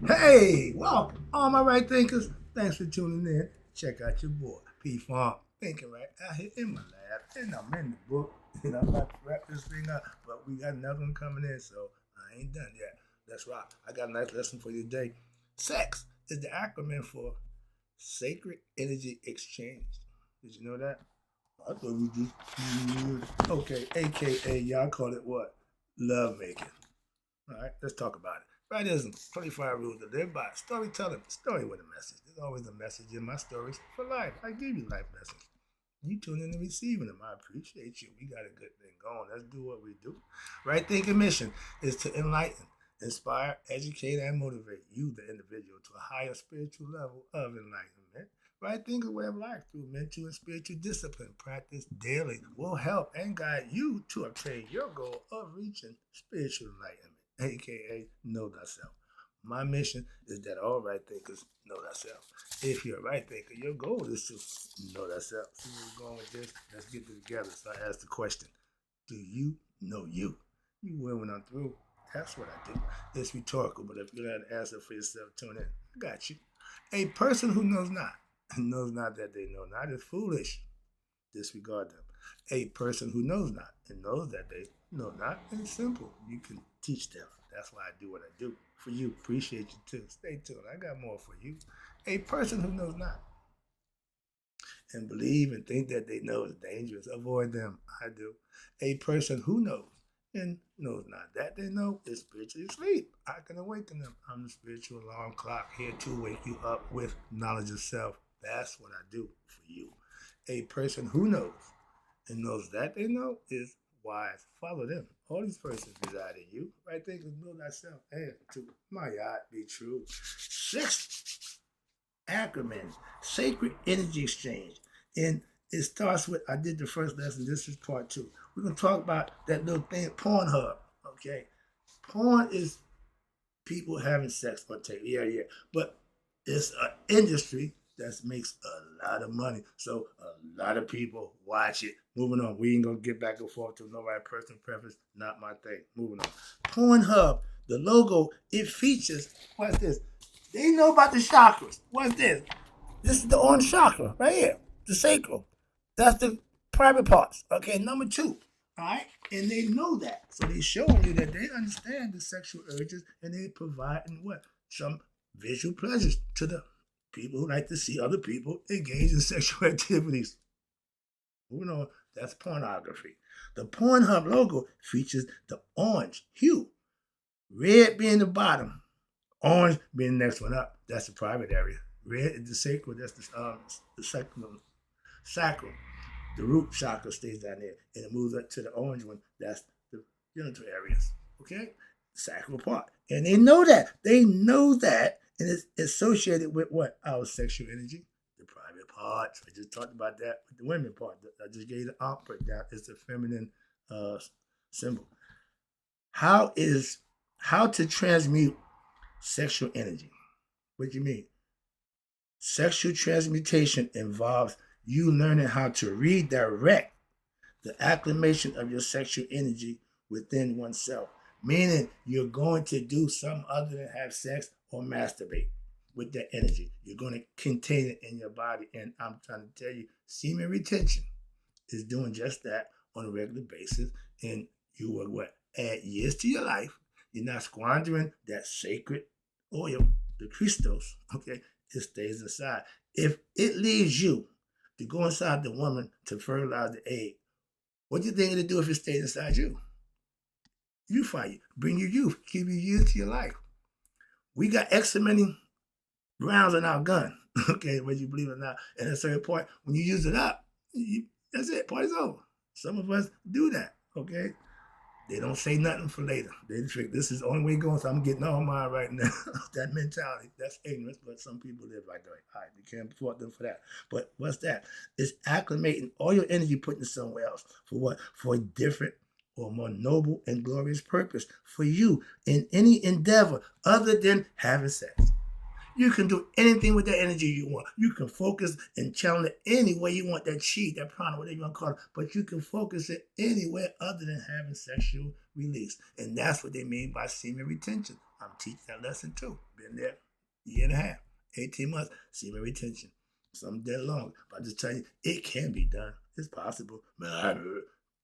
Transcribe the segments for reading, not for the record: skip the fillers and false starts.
Hey, welcome, all my right thinkers. Thanks for tuning in. Check out your boy, P Farm, thinking right out here in my lab, and I'm in the book, and I'm about to wrap this thing up. But we got another one coming in, so I ain't done yet. Let's rock. I got a nice lesson for you today. Sex is the acronym for Sacred Energy Exchange. Did you know that? I thought we just okay, aka y'all call it what? Love making. All right, let's talk about it. Writism, 25 rules to live by. Storytelling, story with a message. There's always a message in my stories for life. I give you life lessons. You tune in and receiving them. I appreciate you. We got a good thing going. Let's do what we do. Right thinking mission is to enlighten, inspire, educate, and motivate you, the individual, to a higher spiritual level of enlightenment. Right thinking way of life through mental and spiritual discipline, practice daily, will help and guide you to obtain your goal of reaching spiritual enlightenment, aka know thyself. My mission is that all right thinkers know thyself. If you're a right thinker, your goal is to know thyself. See where we're going with this? Let's get it together. So I ask the question, do you know you? You will when I'm through. That's what I do. It's rhetorical, but if you don't have an answer for yourself, tune in. I got you. A person who knows not, knows not that they know not, is foolish. Disregard them. A person who knows not and knows that they know not is simple. You can teach them. That's why I do what I do. For you, appreciate you too. Stay tuned. I got more for you. A person who knows not and believe and think that they know is dangerous. Avoid them. I do. A person who knows and knows not that they know is spiritually asleep. I can awaken them. I'm the spiritual alarm clock here to wake you up with knowledge of self. That's what I do for you. A person who knows and knows that they know is wise. Follow them. All these persons reside in you. Right there, because know thyself. And to my God, be true. Sixth acronym, sacred energy exchange. And it starts with, I did the first lesson, this is part two. We're going to talk about that little thing, Pornhub. Okay. Porn is people having sex on tape. Yeah, yeah. But it's an industry that makes a lot of money. So a lot of people watch it. Moving on. We ain't gonna get back and forth to nobody personal preference. Not my thing. Moving on. Pornhub, the logo, it features, what's this? They know about the chakras. What's this? This is the orange chakra right here. The sacral. That's the private parts. Okay, number two. All right, and they know that, so they showing you that they understand the sexual urges, and they providing what some visual pleasures to the people who like to see other people engage in sexual activities. Moving on, that's pornography. The Pornhub logo features the orange hue, red being the bottom, orange being the next one up. That's the private area. Red is the sacral. That's the sacral. The root chakra stays down there, and it moves up to the orange one. That's the genital areas. Okay, the sacral part, and they know that. They know that, and it's associated with what our sexual energy, the private parts. I just talked about that with the women part. I just gave the art breakdown. It's a feminine symbol. How is how to transmute sexual energy? What do you mean? Sexual transmutation involves you learning how to redirect the acclimation of your sexual energy within oneself, meaning you're going to do something other than have sex or masturbate with that energy. You're going to contain it in your body. And I'm trying to tell you, semen retention is doing just that on a regular basis. And you will what? Add years to your life. You're not squandering that sacred oil, the Christos, okay? It stays inside. If it leaves you to go inside the woman to fertilize the egg, what do you think it'll do if it stays inside you? You fight it. Bring you youth. Give you years to your life. We got X many rounds in our gun, okay, whether you believe it or not. At a certain point, when you use it up, that's it. Party's over. Some of us do that, okay? They don't say nothing for later. They think this is the only way going, so I'm getting all mine right now. That mentality, that's ignorance, but some people live like that. All right, you can't fault them for that. But what's that? It's acclimating all your energy, putting it somewhere else. For what? For a different or more noble and glorious purpose for you in any endeavor other than having sex. You can do anything with that energy you want. You can focus and channel it any way you want, that chi, that prana, whatever you want to call it. But you can focus it anywhere other than having sexual release. And that's what they mean by semen retention. I'm teaching that lesson too. Been there a year and a half, 18 months, semen retention. Some dead long. But I'm just telling you, it can be done. It's possible.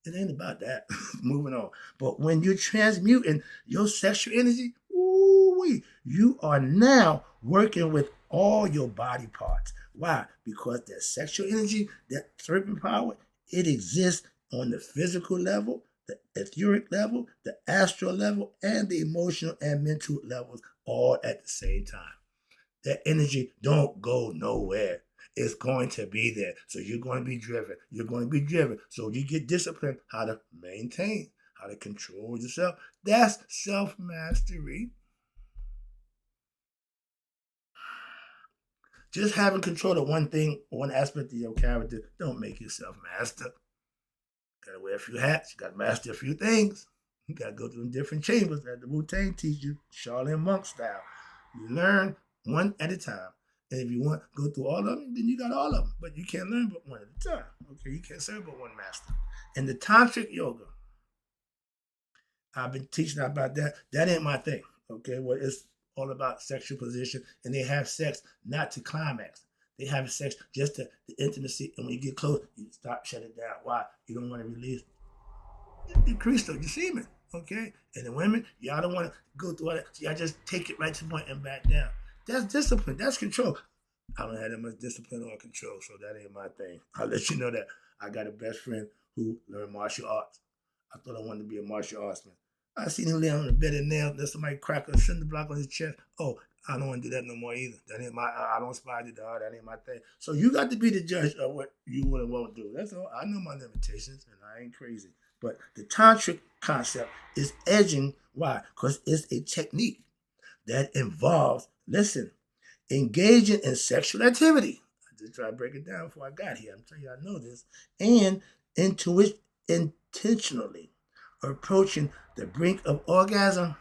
It ain't about that. Moving on. But when you're transmuting your sexual energy, ooh-wee, you are now working with all your body parts. Why? Because that sexual energy, that serpent power, it exists on the physical level, the etheric level, the astral level, and the emotional and mental levels all at the same time. That energy don't go nowhere. It's going to be there. So you're going to be driven. You're going to be driven. So you get disciplined how to maintain, how to control yourself. That's self-mastery. Just having control of one thing, one aspect of your character, don't make you self-master. Gotta wear a few hats. You gotta master a few things. You gotta go through different chambers that the Wu-Tang teach you, Shaolin monk style. You learn one at a time. And if you want to go through all of them, then you got all of them. But you can't learn but one at a time. Okay, you can't serve but one master. And the tantric yoga, I've been teaching about that. That ain't my thing. Okay, well, it's all about sexual position, and they have sex not to climax. They have sex just to the intimacy, and when you get close, you stop, shut it down. Why? You don't want to release. Decrease your semen. Okay, and the women, y'all don't want to go through all that. So y'all just take it right to the point and back down. That's discipline. That's control. I don't have that much discipline or control, so that ain't my thing. I'll let you know that I got a best friend who learned martial arts. I thought I wanted to be a martial artsman. I seen him lay on the bed and nails. Let somebody crack a cinder block on his chest. Oh, I don't want to do that no more either. That ain't my. I don't aspire to that. That ain't my thing. So you got to be the judge of what you will and won't do. That's all. I know my limitations, and I ain't crazy. But the tantric concept is edging. Why? Because it's a technique that involves, listen, engaging in sexual activity. I just try to break it down before I got here. I'm telling you, I know this. And intentionally approaching the brink of orgasm,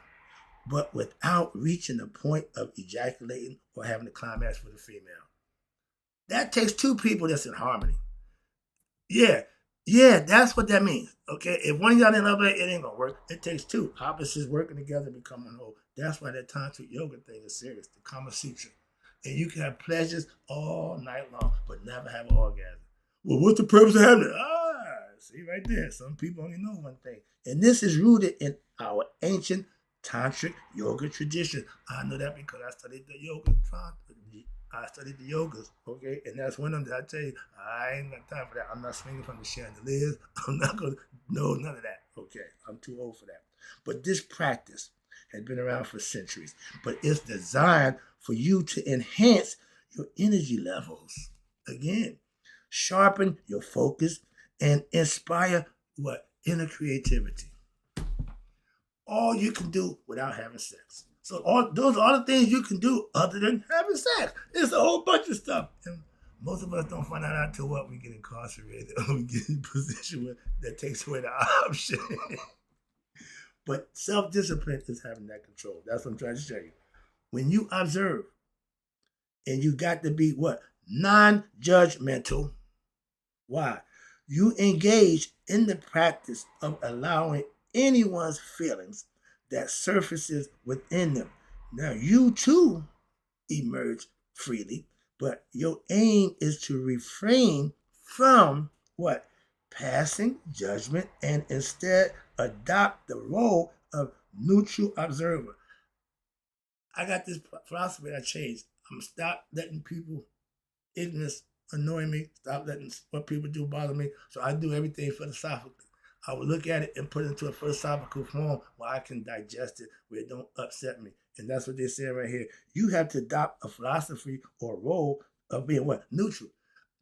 but without reaching the point of ejaculating or having a climax for the female. That takes two people that's in harmony. Yeah, that's what that means. Okay, if one of y'all in love, it ain't gonna work. It takes two opposites working together to become one whole. That's why that tantric yoga thing is serious. The Kama Sutra, and you can have pleasures all night long, but never have an orgasm. Well, what's the purpose of having it? See right there. Some people only know one thing, and this is rooted in our ancient tantric yoga tradition. I know that because I studied the yoga. I studied the yogas, okay? And that's one of them that I tell you, I ain't got time for that. I'm not swinging from the chandeliers. I'm not going to, no, none of that, okay? I'm too old for that. But this practice has been around for centuries, but it's designed for you to enhance your energy levels. Again, sharpen your focus and inspire what? Inner creativity. All you can do without having sex. So those are all the things you can do other than having sex. It's a whole bunch of stuff. And most of us don't find out until what we get incarcerated or we get in a position where that takes away the option. But self-discipline is having that control. That's what I'm trying to show you. When you observe, and you got to be what? Non-judgmental. Why? You engage in the practice of allowing anyone's feelings that surfaces within them. Now you too emerge freely, but your aim is to refrain from what? Passing judgment and instead adopt the role of neutral observer. I got this philosophy I changed. I'm gonna stop letting people ignorance annoy me, stop letting what people do bother me. So I do everything philosophically. I will look at it and put it into a philosophical form where I can digest it, where it don't upset me. And that's what they're saying right here. You have to adopt a philosophy or role of being what? Neutral.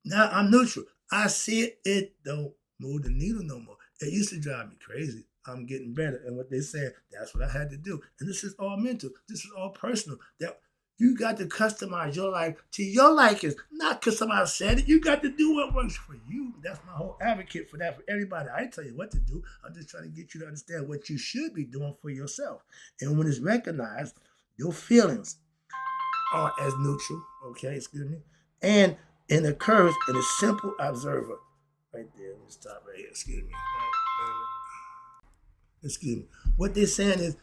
Now I'm neutral. I see it, it don't move the needle no more. It used to drive me crazy. I'm getting better. And what they said, that's what I had to do. And this is all mental. This is all personal. That you got to customize your life to your likings, not because somebody said it. You got to do what works for you. That's my whole advocate for that for everybody. I ain't tell you what to do. I'm just trying to get you to understand what you should be doing for yourself. And when it's recognized, your feelings are as neutral, okay, excuse me, and it occurs in a simple observer. Right there, let me stop right here, excuse me. Excuse me. What they're saying is,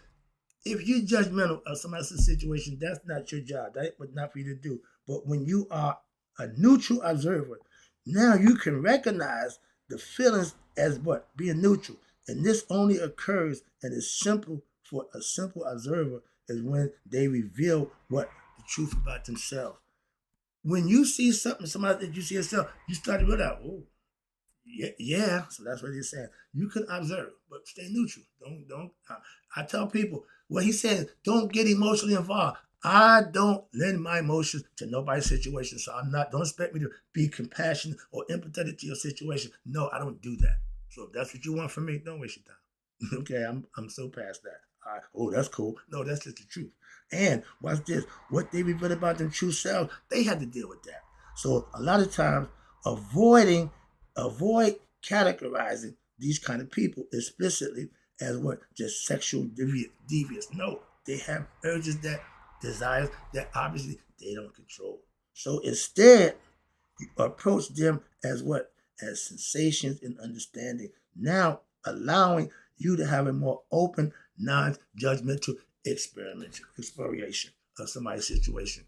if you're judgmental of somebody else's situation, that's not your job. That was not for you to do. But when you are a neutral observer, now you can recognize the feelings as what? Being neutral. And this only occurs and is simple for a simple observer is when they reveal what the truth about themselves. When you see something, somebody that you see yourself, you start to realize, oh, yeah. So that's what he's saying. You can observe, but stay neutral. Don't. I tell people what he says. Don't get emotionally involved. I don't lend my emotions to nobody's situation, so I'm not. Don't expect me to be compassionate or empathetic to your situation. No, I don't do that. So if that's what you want from me, don't waste your time. Okay, I'm so past that. Oh, that's cool. No, that's just the truth. And watch this. What they reveal about them true selves, they had to deal with that. So a lot of times, avoid categorizing these kind of people explicitly as what? Just sexual deviants. No, they have urges, that desires that obviously they don't control. So instead, you approach them as what? As sensations and understanding. Now allowing you to have a more open, non-judgmental exploration of somebody's situation.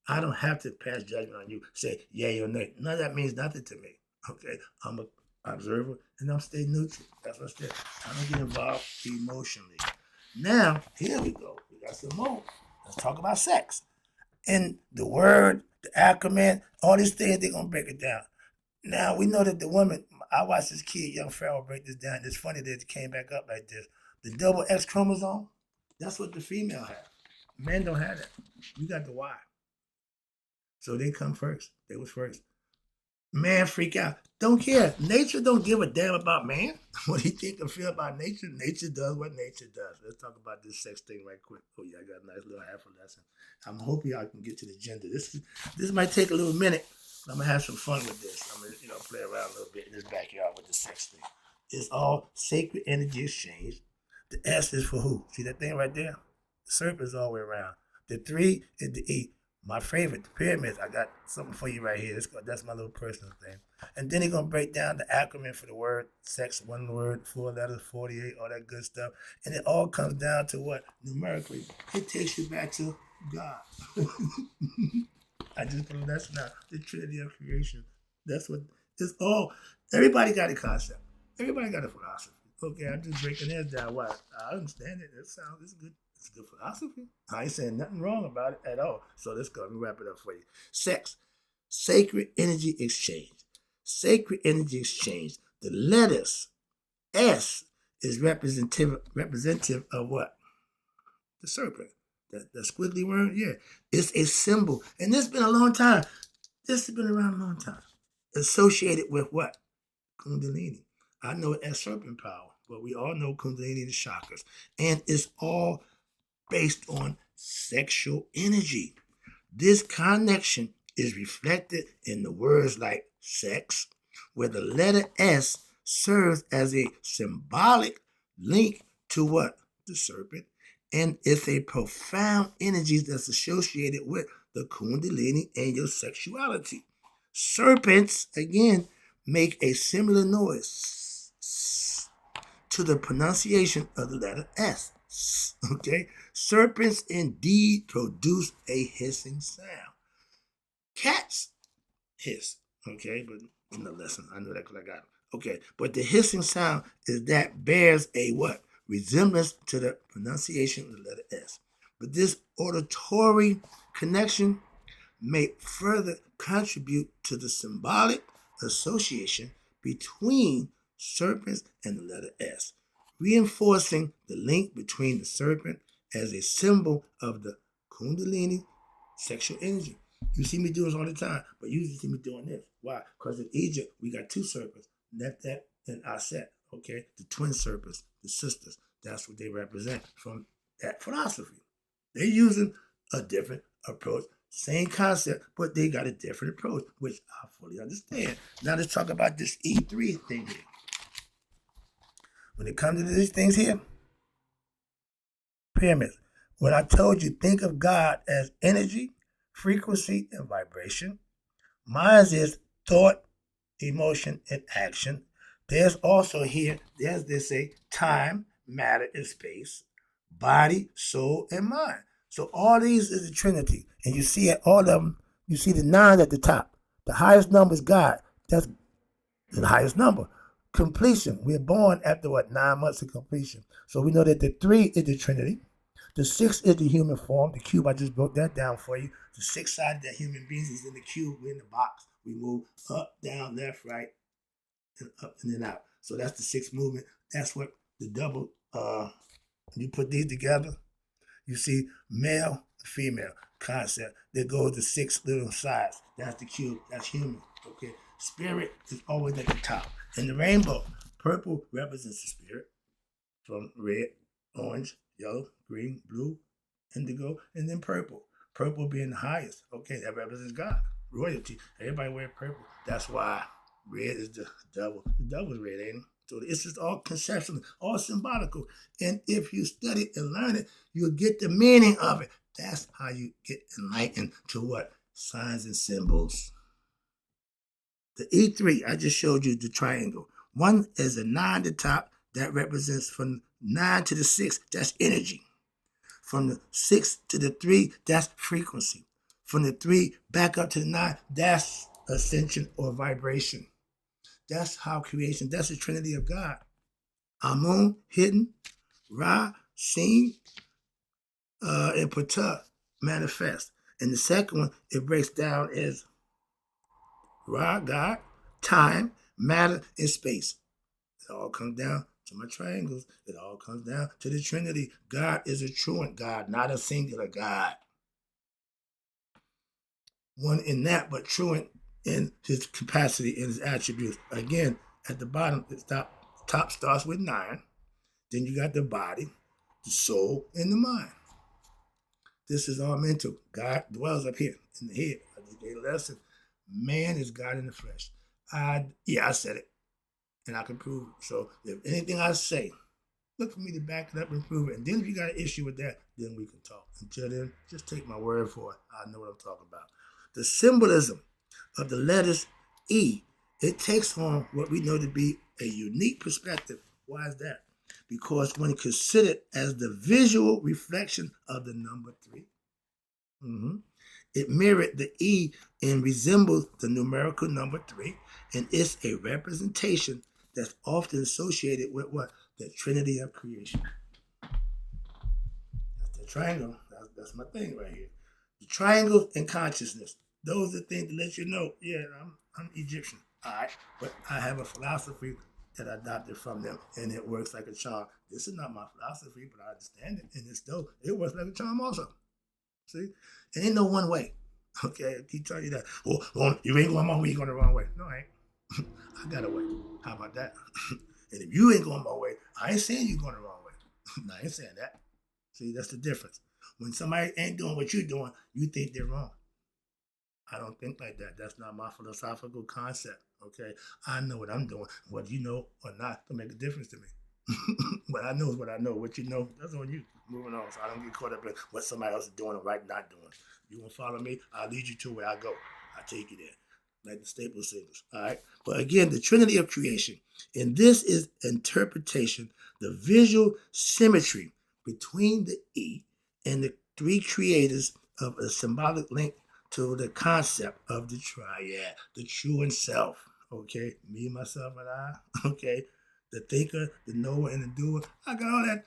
I don't have to pass judgment on you, say yay or nay. None of that means nothing to me. Okay, I'm an observer and I'm stay neutral. That's what I said. I don't get involved emotionally. Now, here we go. We got some more. Let's talk about sex. And the word, the acronym, all these things, they're going to break it down. Now, we know that the woman, I watched this kid, young Pharaoh, break this down. It's funny that it came back up like this. The double X chromosome, that's what the female has. Men don't have that. You got the Y. So they come first. They was first. Man freak out. Don't care. Nature don't give a damn about man. What do you think and feel about nature? Nature does what nature does. Let's talk about this sex thing right quick. Oh yeah, I got a nice little half a lesson. I'm hoping y'all can get to the gender. This might take a little minute. But I'm gonna have some fun with this. I'm gonna play around a little bit in this backyard with the sex thing. It's all sacred energy exchange. The S is for who? See that thing right there? The serpent's all the way around. The 3 is the E. My favorite, the pyramids. I got something for you right here. That's my little personal thing. And then he's going to break down the acronym for the word sex, one word, 4 letters, 48, all that good stuff. And it all comes down to what? Numerically. It takes you back to God. I just put a lesson now. The Trinity of creation. That's what it's all. Everybody got a concept. Everybody got a philosophy. Okay, I'm just breaking this down. Why? I understand it. It's good. It's good philosophy. I ain't saying nothing wrong about it at all. So let's go. Let me wrap it up for you. Sex, sacred energy exchange. Sacred energy exchange. The letters S is representative of what? The serpent. The squiggly word, yeah. It's a symbol. And this has been a long time. This has been around a long time. Associated with what? Kundalini. I know it as serpent power, but we all know Kundalini is chakras. And it's all based on sexual energy. This connection is reflected in the words like sex, where the letter S serves as a symbolic link to what? The serpent. And it's a profound energy that's associated with the Kundalini and your sexuality. Serpents, again, make a similar noise to the pronunciation of the letter S. Okay? Serpents indeed produce a hissing sound. Cats hiss. Okay? But in the lesson, I know that because I got it. Okay, but the hissing sound is that bears a what? Resemblance to the pronunciation of the letter S. But this auditory connection may further contribute to the symbolic association between serpents and the letter S, reinforcing the link between the serpent as a symbol of the Kundalini sexual energy. You see me do this all the time, but you usually see me doing this. Why? Because in Egypt, we got 2 serpents, Neptet and Aset, okay? The twin serpents, the sisters. That's what they represent from that philosophy. They're using a different approach. Same concept, but they got a different approach, which I fully understand. Now let's talk about this E3 thing here. When it comes to these things here, pyramids. When I told you, think of God as energy, frequency, and vibration. Mine is thought, emotion, and action. There's also here, there's this time, matter, and space. body, soul, and mind. So all these is the Trinity. And you see at all of them, you see the 9 at the top. The highest number is God. That's the highest number. Completion. We're born after 9 months of completion. So we know that the 3 is the Trinity. The 6 is the human form. The cube, I just broke that down for you. The 6 sided that human beings is in the cube. We're in the box. We move up, down, left, right, and up and then out. So that's the 6th movement. That's what the double, you put these together, you see male, female concept. There goes the 6 little sides. That's the cube. That's human. Okay. Spirit is always at the top. In the rainbow, purple represents the spirit from red, orange, yellow, green, blue, indigo, and then purple. Purple being the highest. Okay, that represents God, royalty. Everybody wear purple. That's why red is the devil. The devil's red, ain't it? So it's just all conceptual, all symbolical. And if you study it and learn it, you'll get the meaning of it. That's how you get enlightened to what? Signs and symbols. The E3, I just showed you the triangle. One is a 9 at the top. That represents from 9 to the 6, that's energy. From the 6 to the 3, that's frequency. From the 3 back up to the 9, that's ascension or vibration. That's how creation, that's the Trinity of God. Amun, hidden, Ra, seen, and Ptah, manifest. And the second one, it breaks down as Ra, God, time, matter, and space. It all comes down to my triangles. It all comes down to the Trinity. God is a truant God, not a singular God. One in that, but truant in his capacity and his attributes. Again, at the bottom, the top starts with 9. Then you got the body, the soul, and the mind. This is all mental. God dwells up here in the head. I just gave a lesson. Man is God in the flesh. I said it. And I can prove it. So if anything I say, look for me to back it up and prove it. And then if you got an issue with that, then we can talk. Until then, just take my word for it. I know what I'm talking about. The symbolism of the letters E, it takes on what we know to be a unique perspective. Why is that? Because when considered as the visual reflection of the number 3, it mirrored the E and resembles the numerical number 3, and it's a representation that's often associated with what? The Trinity of creation. That's the triangle. That's my thing right here. The triangle and consciousness. Those are things to let you know, yeah, I'm Egyptian. All right. But I have a philosophy that I adopted from them, and it works like a charm. This is not my philosophy, but I understand it, and it's dope. It works like a charm also. See? It ain't no one way. Okay, I keep telling you that. Well, you ain't going my way, you're going the wrong way. No, I ain't. I got a way. How about that? And if you ain't going my way, I ain't saying you're going the wrong way. No, I ain't saying that. See, that's the difference. When somebody ain't doing what you're doing, you think they're wrong. I don't think like that. That's not my philosophical concept. Okay, I know what I'm doing. Whether you know or not, don't make a difference to me. What I know is what I know. What you know, that's on you. Moving on, so I don't get caught up in what somebody else is doing or right not doing. You want to follow me? I'll lead you to where I go. I'll take you there. Like the staple singers. All right. But again, the Trinity of creation. And this is interpretation, the visual symmetry between the E and the 3 creators of a symbolic link to the concept of the triad, the true and self. Okay. Me, myself, and I. Okay. The thinker, the knower, and the doer. I got all that.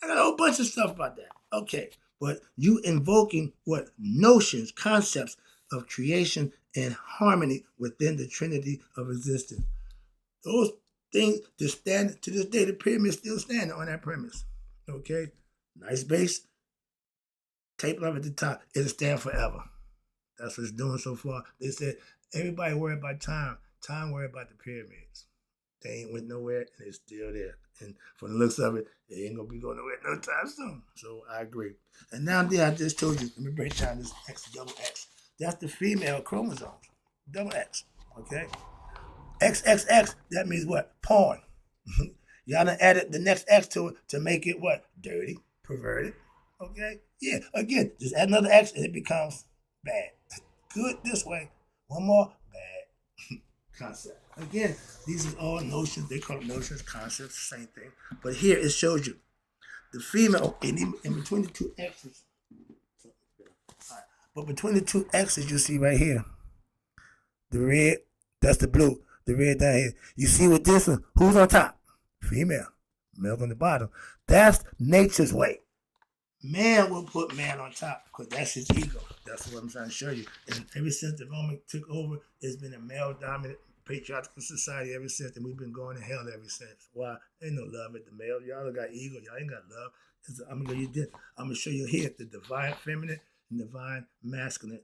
I got a whole bunch of stuff about that. Okay. But you invoking what notions, concepts of creation and harmony within the Trinity of existence. Those things just stand to this day. The pyramid still standing on that premise. Okay, nice base, tape love at the top. It'll stand forever. That's what it's doing so far. They said everybody worried about time. Time worried about the pyramids. They ain't went nowhere, and it's still there. And from the looks of it, they ain't gonna be going nowhere no time soon. So I agree. And now there, I just told you. Let me break down this X double X. That's the female chromosomes. Double X. Okay. XXX. That means what? Porn. Y'all done added the next X to it to make it what? Dirty, perverted. Okay. Yeah. Again, just add another X and it becomes bad. Good this way. One more. Bad. Concept. Again, these are all notions. They call it notions, concepts, same thing. But here it shows you The female, in between the two X's, all right, but between the two X's, you see right here, the red, that's the blue, the red down here. You see with this one, who's on top? Female. Male on the bottom. That's nature's way. Man will put man on top because that's his ego. That's what I'm trying to show you. And ever since the Roman took over, it's been a male-dominant patriarchal society ever since, and we've been going to hell ever since. Why? Ain't no love at the male. Y'all got ego. Y'all ain't got love. I'm gonna show you here the divine feminine and divine masculine,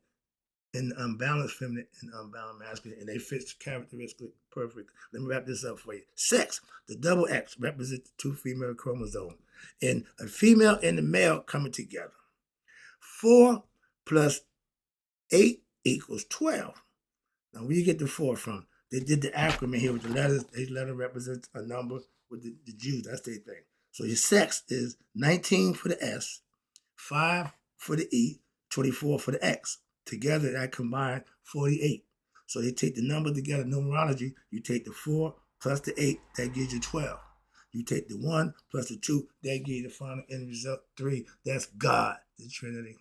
and the unbalanced feminine and unbalanced masculine, and they fit characteristically perfect. Let me wrap this up for you. Sex, the double X represents the two female chromosomes, and a female and a male coming together. 4 plus 8 equals 12. Now, where you get the 4 from? They did the acronym here with the letters. Each letter represents a number with the Jews. That's their thing. So your sex is 19 for the S, 5 for the E, 24 for the X. Together, that combined 48. So they take the number together, numerology. You take the 4 plus the 8, that gives you 12. You take the 1 plus the 2, that gives you the final end result, 3. That's God, the Trinity.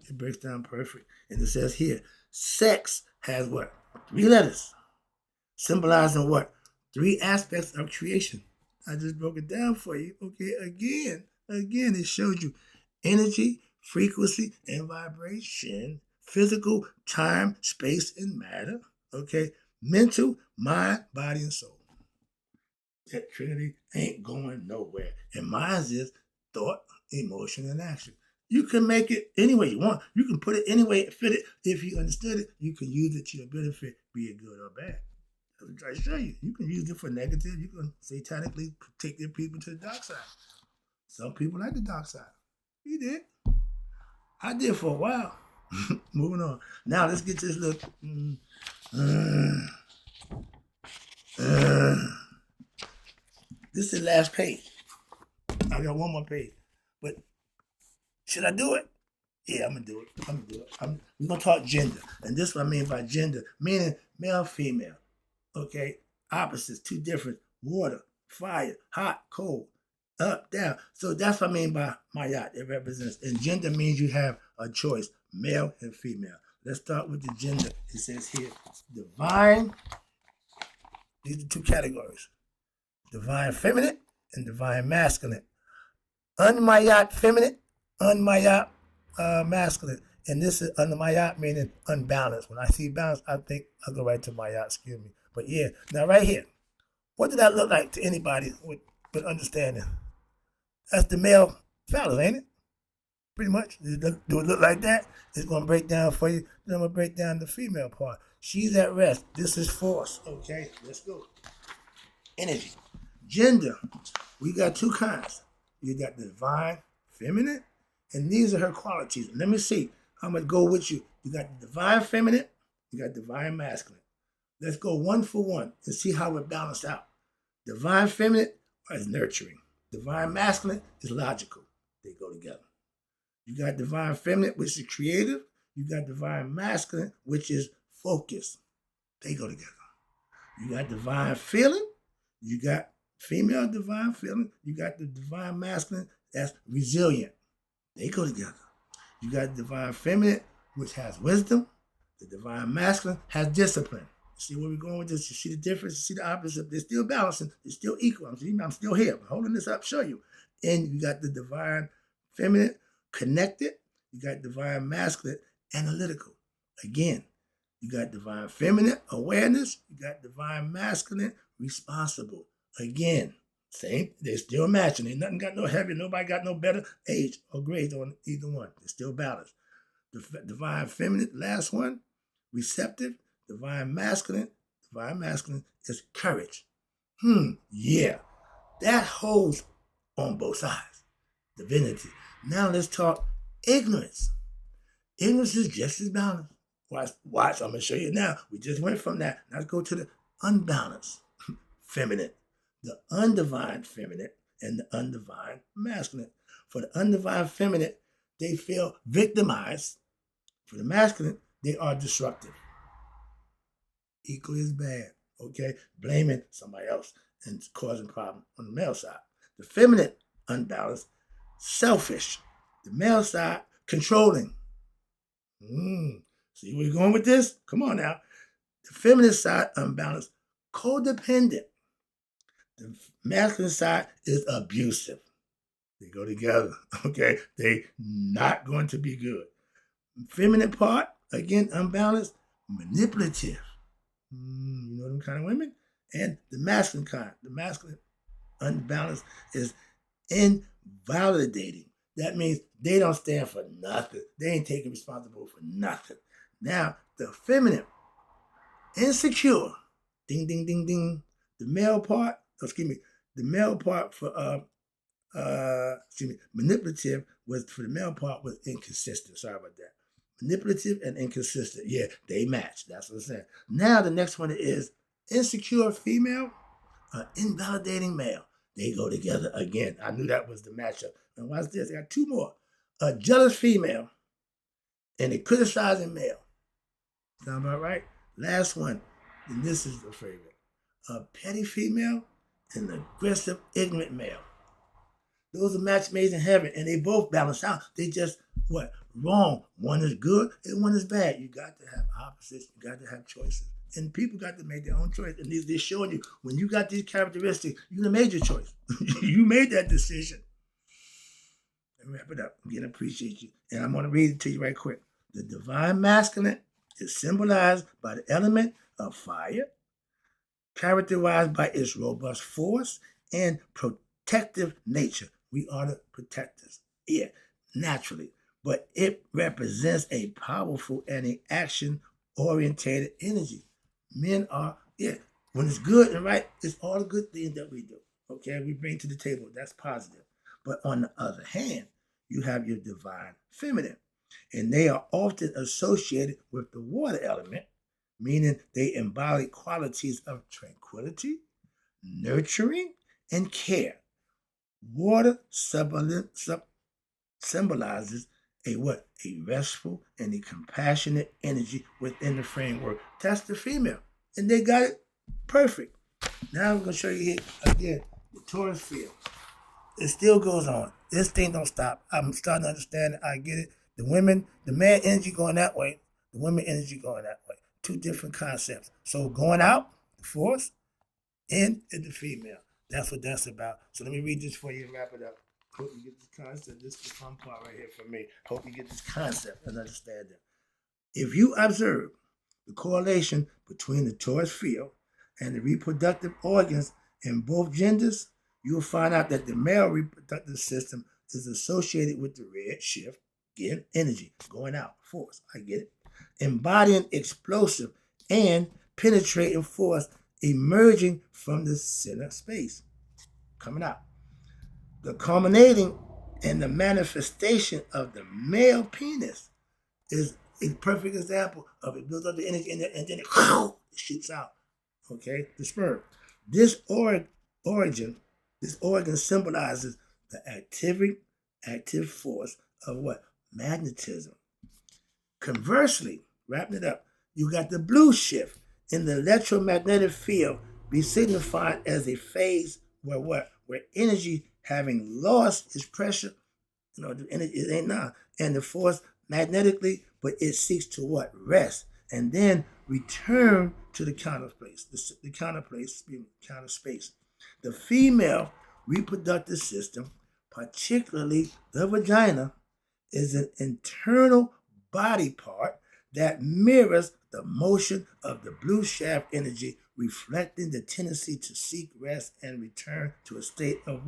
It breaks down perfect. And it says here, sex has what? 3 letters. Symbolizing what? 3 aspects of creation. I just broke it down for you. Okay, again, it showed you energy, frequency, and vibration, physical, time, space, and matter. Okay, mental, mind, body, and soul. That Trinity ain't going nowhere. And mine is thought, emotion, and action. You can make it any way you want. You can put it any way it fit it. If you understood it, you can use it to your benefit, be it good or bad. I'm trying to show you. You can use it for negative. You can satanically take your people to the dark side. Some people like the dark side. You did. I did for a while. Moving on. Now let's get this little. This is the last page. I got one more page. But should I do it? Yeah, I'm gonna do it. We're gonna talk gender. And this is what I mean by gender, meaning male, female. Okay? Opposites, 2 different. Water, fire, hot, cold, up, down. So that's what I mean by Mayat. It represents. And gender means you have a choice, male and female. Let's start with the gender. It says here, divine. These are 2 categories. Divine feminine and divine masculine. Unmayat feminine, unmayat masculine. And this is unmayat meaning unbalanced. When I see balance, I think I'll go right to mayat, excuse me. But yeah, now right here, what did that look like to anybody with understanding? That's the male phallus, ain't it? Pretty much. Do it look like that? It's going to break down for you. Then I'm going to break down the female part. She's at rest. This is force. Okay, let's go. Energy. Gender. We got 2 kinds. You got the divine feminine, and these are her qualities. Let me see. I'm going to go with you. You got the divine feminine. You got divine masculine. Let's go 1 for 1 and see how it balanced out. Divine feminine is nurturing. Divine masculine is logical. They go together. You got divine feminine, which is creative. You got divine masculine, which is focused. They go together. You got divine feeling. You got female divine feeling. You got the divine masculine that's resilient. They go together. You got divine feminine, which has wisdom. The divine masculine has discipline. See where we're going with this? You see the difference? You see the opposite? They're still balancing. They're still equal. I'm still here. I'm holding this up, show you. And you got the divine feminine, connected. You got divine masculine, analytical. Again, you got divine feminine, awareness. You got divine masculine, responsible. Again, same. They're still matching. Ain't nothing got no heavier. Nobody got no better age or grade on either one. They're still balanced. The divine feminine, last one, receptive. Divine masculine is courage. Yeah. That holds on both sides. Divinity. Now let's talk ignorance. Ignorance is just as balanced. Watch, I'm going to show you now. We just went from that. Now let's go to the unbalanced feminine. The undivine feminine and the undivine masculine. For the undivine feminine, they feel victimized. For the masculine, they are disruptive. Equally as bad, okay? Blaming somebody else and causing problems on the male side. The feminine unbalanced, selfish. The male side, controlling. See where we're going with this? Come on now. The feminine side, unbalanced, codependent. The masculine side is abusive. They go together, okay? They not going to be good. Feminine part, again, unbalanced, manipulative. You know them kind of women? And the masculine kind. The masculine unbalanced is invalidating. That means they don't stand for nothing. They ain't taking responsibility for nothing. Now, the feminine, insecure. Ding, ding, ding, ding. The male part for manipulative was for the male part was inconsistent. Sorry about that. Manipulative and inconsistent. Yeah, they match. That's what I'm saying. Now the next one is insecure female, invalidating male. They go together again. I knew that was the matchup. And watch this. I got two more. A jealous female and a criticizing male. Sound about right? Last one. And this is the favorite. A petty female and an aggressive, ignorant male. Those are match made in heaven, and they both balance out. They just, wrong. One is good and one is bad. You got to have opposites. You got to have choices. And people got to make their own choice. And they're showing you, when you got these characteristics, you done made your choice. You made that decision. Let me wrap it up. Again, I appreciate you. And I'm going to read it to you right quick. The divine masculine is symbolized by the element of fire, characterized by its robust force and protective nature. We are the protectors. Yeah, naturally. But it represents a powerful and an action-orientated energy. Men are, when it's good and right, it's all the good things that we do. Okay, we bring to the table. That's positive. But on the other hand, you have your divine feminine. And they are often associated with the water element, meaning they embody qualities of tranquility, nurturing, and care. Water symbolizes a restful and a compassionate energy within the framework. That's the female. And they got it perfect. Now I'm going to show you here again the Taurus field. It still goes on. This thing don't stop. I'm starting to understand it. I get it. The man energy going that way, the women energy going that way. Two different concepts. So going out, the force, in is the female. That's what that's about. So let me read this for you and wrap it up. Hope you get this concept. This is the fun part right here for me. Hope you get this concept and understand it. If you observe the correlation between the Taurus field and the reproductive organs in both genders, you will find out that the male reproductive system is associated with the red shift, again, energy, going out, force, I get it, embodying explosive and penetrating force emerging from the center space, coming out. The culminating and the manifestation of the male penis is a perfect example of it. Builds up the energy and then it shoots out, okay, the sperm. This organ symbolizes the active force of magnetism. Conversely, wrapping it up, you got the blue shift in the electromagnetic field be signified as a phase where energy having lost its pressure, the energy it ain't now, and the force magnetically, but it seeks to rest and then return to the counter space. The female reproductive system, particularly the vagina, is an internal body part that mirrors the motion of the blue shaft energy, reflecting the tendency to seek rest and return to a state of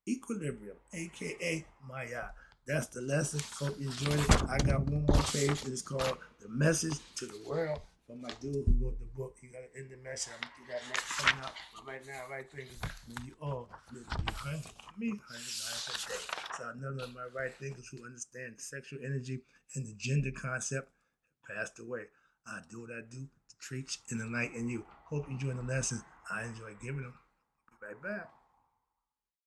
equilibrium, aka Maya. That's the lesson. Hope you enjoyed it. I got one more page that is called The Message to the World from my dude who wrote the book. You got to end the message. I'm going to do that next coming up. But right now, right thinkers, when you all live to be 100, me, 100 miles a day. So none of my right thinkers who understand sexual energy and the gender concept have passed away. I do what I do to teach and enlighten you. Hope you enjoy the lessons. I enjoy giving them. Be right back.